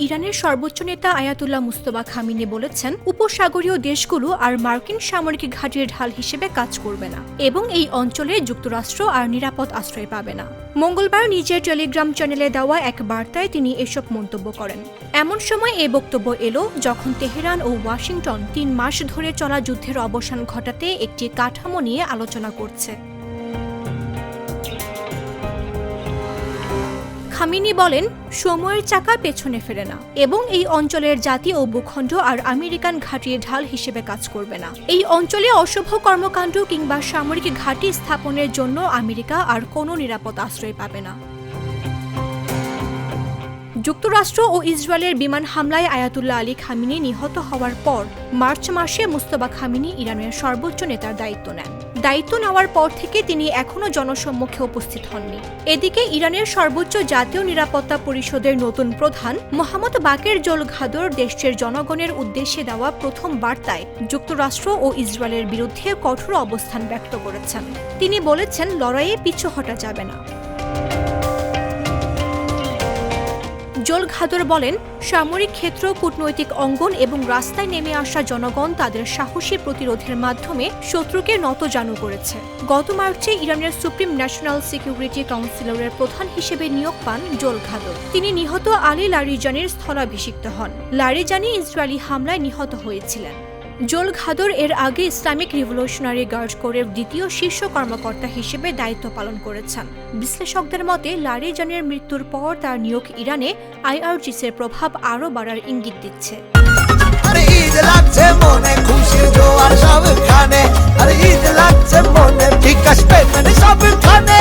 ইরানের সর্বোচ্চ নেতা আয়াতুল্লাহ মুস্তফা খামিনি বলেছেন, উপসাগরীয় দেশগুলো আর মার্কিন সামরিক ঘাঁটির ঢাল হিসেবে কাজ করবে না এবং এই অঞ্চলে যুক্তরাষ্ট্র আর নিরাপদ আশ্রয় পাবে না। মঙ্গলবার নিজের টেলিগ্রাম চ্যানেলে দেওয়া এক বার্তায় তিনি এসব মন্তব্য করেন। এমন সময় এই বক্তব্য এলো যখন তেহরান ও ওয়াশিংটন ৩ মাস ধরে চলা যুদ্ধের অবসান ঘটাতে একটি কাঠামো নিয়ে আলোচনা করছে। খামিনি বলেন, সময়ের চাকা পেছনে ফেরে না এবং এই অঞ্চলের জাতি ও ভূখণ্ড আর আমেরিকান ঘাঁটির ঢাল হিসেবে কাজ করবে না। এই অঞ্চলে অশুভ কর্মকাণ্ড কিংবা সামরিক ঘাঁটি স্থাপনের জন্য আমেরিকা আর কোনো নিরাপদ আশ্রয় পাবে না। যুক্তরাষ্ট্র ও ইসরায়েলের বিমান হামলায় আয়াতুল্লাহ আলী খামিনি নিহত হওয়ার পর মার্চ মাসে মুস্তফা খামিনি ইরানের সর্বোচ্চ নেতার দায়িত্ব নেন। দায়িত্ব নেওয়ার পর থেকে তিনি এখনও জনসম্মুখে উপস্থিত হননি। এদিকে ইরানের সর্বোচ্চ জাতীয় নিরাপত্তা পরিষদের নতুন প্রধান মোহাম্মদ বাকের জোলঘাদর দেশের জনগণের উদ্দেশ্যে দেওয়া প্রথম বার্তায় যুক্তরাষ্ট্র ও ইসরায়েলের বিরুদ্ধে কঠোর অবস্থান ব্যক্ত করেছেন। তিনি বলেছেন, লড়াইয়ে পিছু হটা যাবে না। জোলঘাদর বলেন, সামরিক ক্ষেত্র, কূটনৈতিক অঙ্গন এবং রাস্তায় নেমে আসা জনগণ তাদের সাহসী প্রতিরোধের মাধ্যমে শত্রুকে নতজানু করেছে। গত মার্চে ইরানের সুপ্রিম ন্যাশনাল সিকিউরিটি কাউন্সিলরের প্রধান হিসেবে নিয়োগ পান জোলঘাদর। তিনি নিহত আলী লারিজানির স্থলাভিষিক্ত হন। লারিজানি ইসরায়েলি হামলায় নিহত হয়েছিলেন। জোলঘাদর এর আগে ইসলামিক রিভলিউশনারি গার্ড কোরের দ্বিতীয় শীর্ষ কর্মকর্তা হিসেবে দায়িত্ব পালন করেছেন। বিশ্লেষকদের মতে, লারিজানির মৃত্যুর পর তার নিয়োগ ইরানে আইআরজিসির প্রভাব আরও বাড়ার ইঙ্গিত দিচ্ছে। ঈদ লাগছে মনে, খুশির জোয়ার সবখানে, ঈদ লাগছে মনে, বিকাশ পেমেন্ট সবখানে।